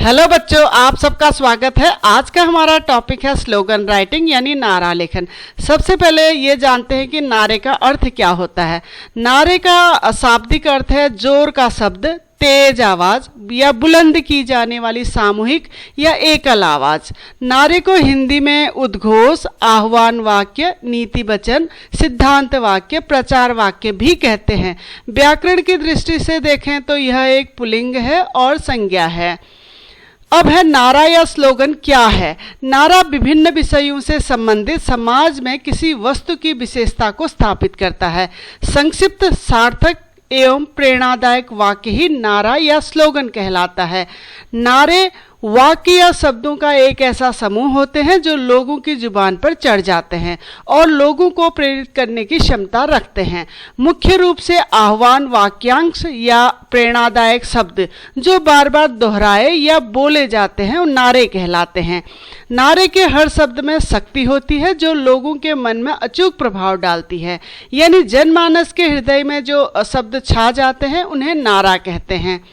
Hello बच्चों, आप सबका स्वागत है। आज का हमारा टॉपिक है स्लोगन राइटिंग यानी नारा लेखन। सबसे पहले ये जानते हैं कि नारे का अर्थ क्या होता है। नारे का शाब्दिक अर्थ है जोर का शब्द, तेज आवाज या बुलंद की जाने वाली सामूहिक या एकल आवाज। नारे को हिंदी में उद्घोष, आह्वान वाक्य, नीति वचन, सिद्धांत वाक्य, प्रचार वाक्य भी कहते हैं। व्याकरण की दृष्टि से देखें तो यह एक पुल्लिंग है और संज्ञा है। अब है नारा या स्लोगन क्या है। नारा विभिन्न विषयों से संबंधित समाज में किसी वस्तु की विशेषता को स्थापित करता है। संक्षिप्त, सार्थक एवं प्रेरणादायक वाक्य ही नारा या स्लोगन कहलाता है। नारे वाक्य या शब्दों का एक ऐसा समूह होते हैं जो लोगों की जुबान पर चढ़ जाते हैं और लोगों को प्रेरित करने की क्षमता रखते हैं। मुख्य रूप से आह्वान वाक्यांश या प्रेरणादायक शब्द जो बार बार दोहराए या बोले जाते हैं वो नारे कहलाते हैं। नारे के हर शब्द में शक्ति होती है जो लोगों के मन में अचूक प्रभाव डालती है। यानी जनमानस के हृदय में जो शब्द छा जाते हैं उन्हें नारा कहते हैं।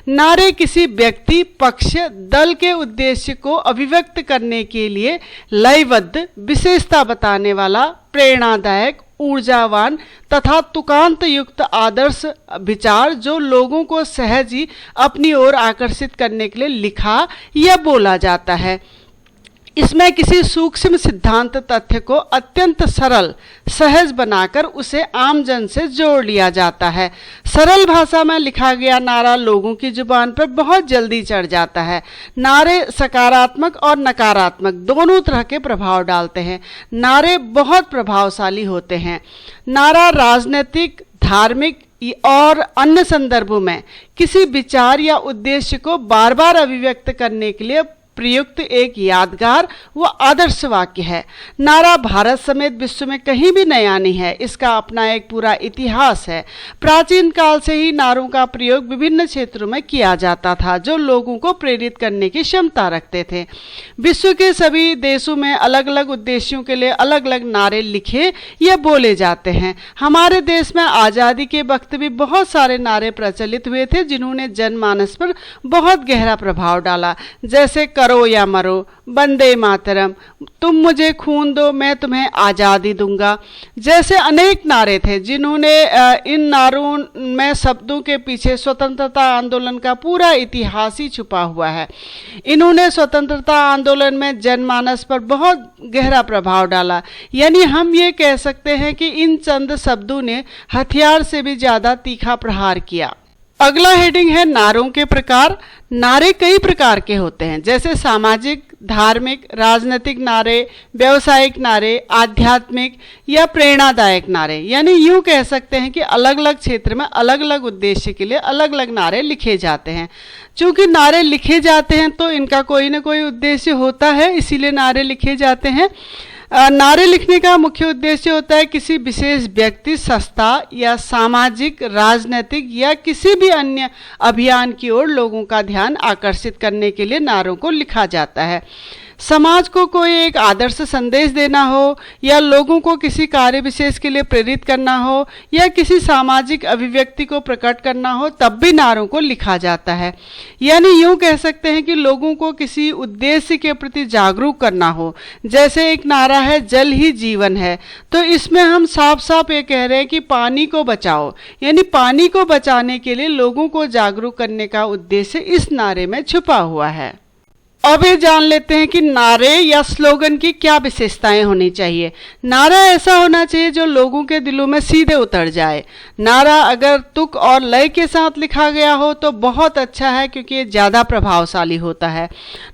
नारे किसी व्यक्ति, पक्ष, दल के उद्देश्य को अभिव्यक्त करने के लिए लयबद्ध, विशेषता बताने वाला, प्रेरणादायक, ऊर्जावान तथा तुकांत युक्त आदर्श विचार जो लोगों को सहज ही अपनी ओर आकर्षित करने के लिए लिखा या बोला जाता है। इसमें किसी सूक्ष्म सिद्धांत तथ्य को अत्यंत सरल, सहज बनाकर उसे आम जन से जोड़ लिया जाता है। सरल भाषा में लिखा गया नारा लोगों की जुबान पर बहुत जल्दी चढ़ जाता है। नारे सकारात्मक और नकारात्मक दोनों तरह के प्रभाव डालते हैं। नारे बहुत प्रभावशाली होते हैं। नारा राजनीतिक, धार्मिक और अन्य संदर्भों में किसी विचार या उद्देश्य को बार बार अभिव्यक्त करने के लिए प्रयुक्त एक यादगार व आदर्श वाक्य है। नारा भारत समेत विश्व में कहीं भी नया नहीं है। इसका अपना एक पूरा इतिहास है। प्राचीन काल से ही नारों का प्रयोग विभिन्न क्षेत्रों में किया जाता था जो लोगों को प्रेरित करने की क्षमता रखते थे। विश्व के सभी देशों में अलग अलग उद्देश्यों के लिए अलग अलग नारे लिखे या बोले जाते हैं। हमारे देश में आज़ादी के वक्त भी बहुत सारे नारे प्रचलित हुए थे जिन्होंने जनमानस पर बहुत गहरा प्रभाव डाला। जैसे करो या मरो, वंदे मातरम, तुम मुझे खून दो मैं तुम्हें आज़ादी दूंगा, जैसे अनेक नारे थे जिन्होंने इन नारों में शब्दों के पीछे स्वतंत्रता आंदोलन का पूरा इतिहास ही छुपा हुआ है। इन्होंने स्वतंत्रता आंदोलन में जनमानस पर बहुत गहरा प्रभाव डाला। यानी हम ये कह सकते हैं कि इन चंद शब्दों ने हथियार से भी ज़्यादा तीखा प्रहार किया। अगला हेडिंग है नारों के प्रकार। नारे कई प्रकार के होते हैं जैसे सामाजिक, धार्मिक, राजनीतिक नारे, व्यवसायिक नारे, आध्यात्मिक या प्रेरणादायक नारे। यानी यूं कह सकते हैं कि अलग अलग क्षेत्र में अलग अलग उद्देश्य के लिए अलग अलग नारे लिखे जाते हैं। चूंकि नारे लिखे जाते हैं तो इनका कोई ना कोई उद्देश्य होता है, इसीलिए नारे लिखे जाते हैं। नारे लिखने का मुख्य उद्देश्य होता है किसी विशेष व्यक्ति, संस्था या सामाजिक, राजनीतिक या किसी भी अन्य अभियान की ओर लोगों का ध्यान आकर्षित करने के लिए नारों को लिखा जाता है। समाज को कोई एक आदर्श संदेश देना हो या लोगों को किसी कार्य विशेष के लिए प्रेरित करना हो या किसी सामाजिक अभिव्यक्ति को प्रकट करना हो तब भी नारों को लिखा जाता है। यानी यूं कह सकते हैं कि लोगों को किसी उद्देश्य के प्रति जागरूक करना हो। जैसे एक नारा है जल ही जीवन है, तो इसमें हम साफ साफ ये कह रहे हैं कि पानी को बचाओ। यानी पानी को बचाने के लिए लोगों को जागरूक करने का उद्देश्य इस नारे में छुपा हुआ है। अब ये जान लेते हैं कि नारे या स्लोगन की क्या विशेषताएं होनी चाहिए। नारा ऐसा होना चाहिए जो लोगों के दिलों में सीधे उतर जाए। नारा अगर तुक और लय के साथ लिखा गया हो तो बहुत अच्छा है क्योंकि ये ज़्यादा प्रभावशाली होता है।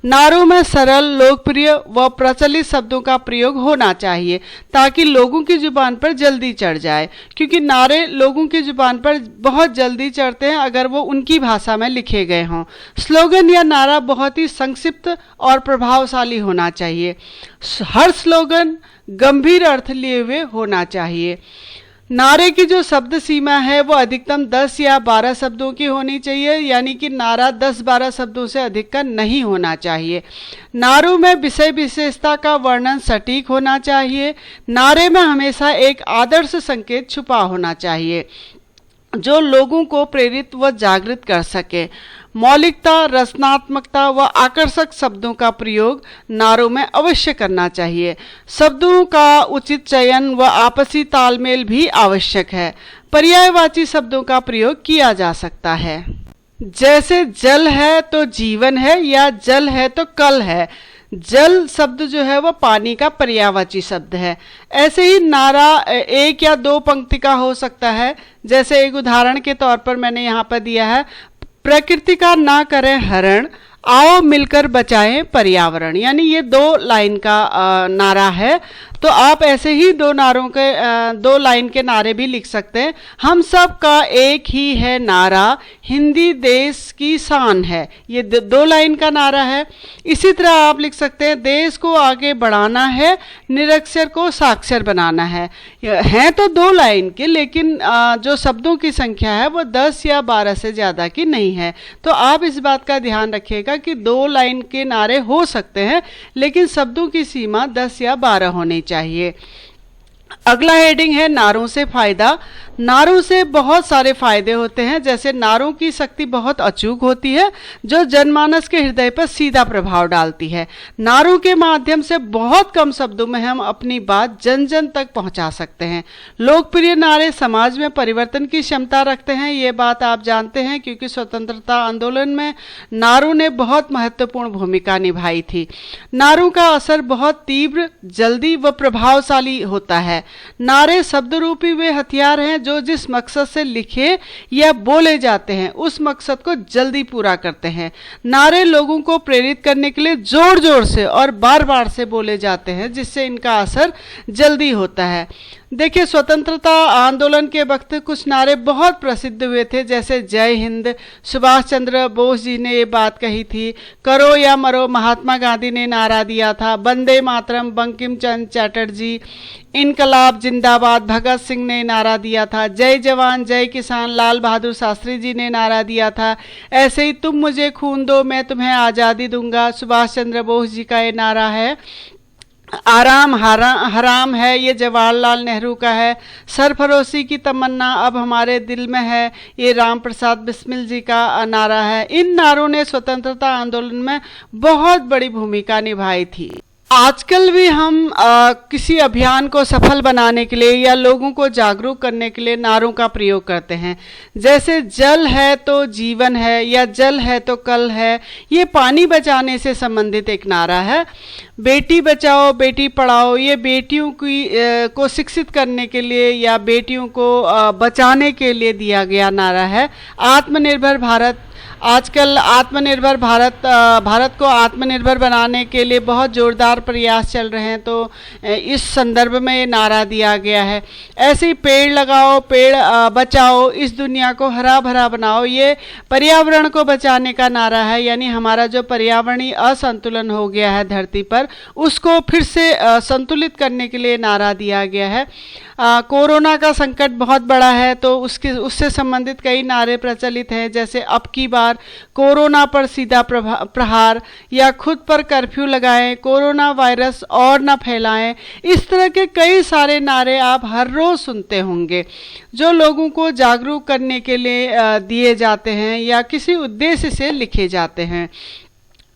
नारों में सरल, लोकप्रिय व प्रचलित शब्दों का प्रयोग होना चाहिए ताकि लोगों की जुबान पर जल्दी चढ़ जाए, क्योंकि नारे लोगों की जुबान पर बहुत जल्दी चढ़ते हैं अगर वो उनकी भाषा में लिखे गए हों। स्लोगन या नारा बहुत ही संक्षिप्त और प्रभावशाली होना चाहिए। हर स्लोगन गंभीर अर्थ लिए हुए होना चाहिए। नारे की जो शब्द सीमा है वो अधिकतम 10 या 12 शब्दों की होनी चाहिए। यानी कि नारा 10-12 शब्दों से अधिक का नहीं होना चाहिए। नारों में विषय विशेषता का वर्णन सटीक होना चाहिए। नारे में हमेशा एक आदर्श संकेत छुपा होना चाहिए। जो लोगों को प्रेरित व जागृत कर सके। मौलिकता, रचनात्मकता व आकर्षक शब्दों का प्रयोग नारों में अवश्य करना चाहिए। शब्दों का उचित चयन व आपसी तालमेल भी आवश्यक है। पर्यायवाची शब्दों का प्रयोग किया जा सकता है, जैसे जल है तो जीवन है या जल है तो कल है। जल शब्द जो है वह पानी का पर्यायवाची शब्द है। ऐसे ही नारा एक या दो पंक्ति का हो सकता है, जैसे एक उदाहरण के तौर पर मैंने यहाँ पर दिया है, प्रकृति का ना करें हरण, आओ मिलकर बचाएं पर्यावरण। यानी ये 2 लाइन का नारा है। तो आप ऐसे ही 2 लाइन के नारे भी लिख सकते हैं। हम सब का एक ही है नारा, हिंदी देश की शान है। ये 2 लाइन का नारा है। इसी तरह आप लिख सकते हैं, देश को आगे बढ़ाना है, निरक्षर को साक्षर बनाना है। हैं तो 2 लाइन के, लेकिन जो शब्दों की संख्या है वो 10 या 12 से ज़्यादा की नहीं है। तो आप इस बात का ध्यान रखिएगा कि 2 लाइन के नारे हो सकते हैं, लेकिन शब्दों की सीमा 10 या 12 होनी चाहिए। अगला हेडिंग है नारों से फायदा। नारों से बहुत सारे फायदे होते हैं, जैसे नारों की शक्ति बहुत अचूक होती है, जो जनमानस के हृदय पर सीधा प्रभाव डालती है। नारों के माध्यम से बहुत कम शब्दों में हम अपनी बात जन जन तक पहुंचा सकते हैं। लोकप्रिय नारे समाज में परिवर्तन की क्षमता रखते हैं, ये बात आप जानते हैं, क्योंकि स्वतंत्रता आंदोलन में नारों ने बहुत महत्वपूर्ण भूमिका निभाई थी। नारों का असर बहुत तीव्र, जल्दी व प्रभावशाली होता है। नारे शब्द रूपी वे हथियार हैं जो जिस मकसद से लिखे या बोले जाते हैं उस मकसद को जल्दी पूरा करते हैं। नारे लोगों को प्रेरित करने के लिए जोर जोर से और बार बार से बोले जाते हैं, जिससे इनका असर जल्दी होता है। देखिए, स्वतंत्रता आंदोलन के वक्त कुछ नारे बहुत प्रसिद्ध हुए थे, जैसे जय हिंद, सुभाष चंद्र बोस जी ने ये बात कही थी। करो या मरो, महात्मा गांधी ने नारा दिया था। वंदे मातरम, बंकिम चंद्र चटर्जी। इनकलाब जिंदाबाद, भगत सिंह ने नारा दिया था। जय जवान जय किसान, लाल बहादुर शास्त्री जी ने नारा दिया था। ऐसे ही तुम मुझे खून दो मैं तुम्हें आज़ादी दूंगा, सुभाष चंद्र बोस जी का ये नारा है। आराम हराम है, ये जवाहरलाल नेहरू का है। सरफरोशी की तमन्ना अब हमारे दिल में है, ये राम प्रसाद बिस्मिल जी का नारा है। इन नारों ने स्वतंत्रता आंदोलन में बहुत बड़ी भूमिका निभाई थी। आजकल भी हम किसी अभियान को सफल बनाने के लिए या लोगों को जागरूक करने के लिए नारों का प्रयोग करते हैं, जैसे जल है तो जीवन है या जल है तो कल है। ये पानी बचाने से संबंधित एक नारा है। बेटी बचाओ बेटी पढ़ाओ, ये बेटियों को शिक्षित करने के लिए या बेटियों को बचाने के लिए दिया गया नारा है। आत्मनिर्भर भारत, आजकल आत्मनिर्भर भारत को आत्मनिर्भर बनाने के लिए बहुत जोरदार प्रयास चल रहे हैं, तो इस संदर्भ में ये नारा दिया गया है। ऐसे ही पेड़ लगाओ पेड़ बचाओ, इस दुनिया को हरा भरा बनाओ, ये पर्यावरण को बचाने का नारा है। यानी हमारा जो पर्यावरणीय असंतुलन हो गया है धरती पर, उसको फिर से संतुलित करने के लिए नारा दिया गया है। कोरोना का संकट बहुत बड़ा है, तो उससे संबंधित कई नारे प्रचलित हैं, जैसे अब की बार कोरोना पर सीधा प्रहार, या खुद पर कर्फ्यू लगाएं, कोरोना वायरस और न फैलाएं। इस तरह के कई सारे नारे आप हर रोज़ सुनते होंगे, जो लोगों को जागरूक करने के लिए दिए जाते हैं या किसी उद्देश्य से लिखे जाते हैं।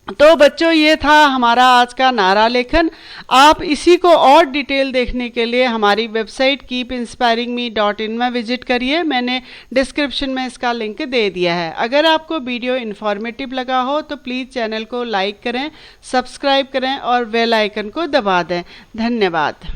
तो बच्चों, ये था हमारा आज का नारा लेखन। आप इसी को और डिटेल देखने के लिए हमारी वेबसाइट keepinspiringme.in में विजिट करिए। मैंने डिस्क्रिप्शन में इसका लिंक दे दिया है। अगर आपको वीडियो इन्फॉर्मेटिव लगा हो तो प्लीज़ चैनल को लाइक करें, सब्सक्राइब करें और बेल आइकन को दबा दें। धन्यवाद।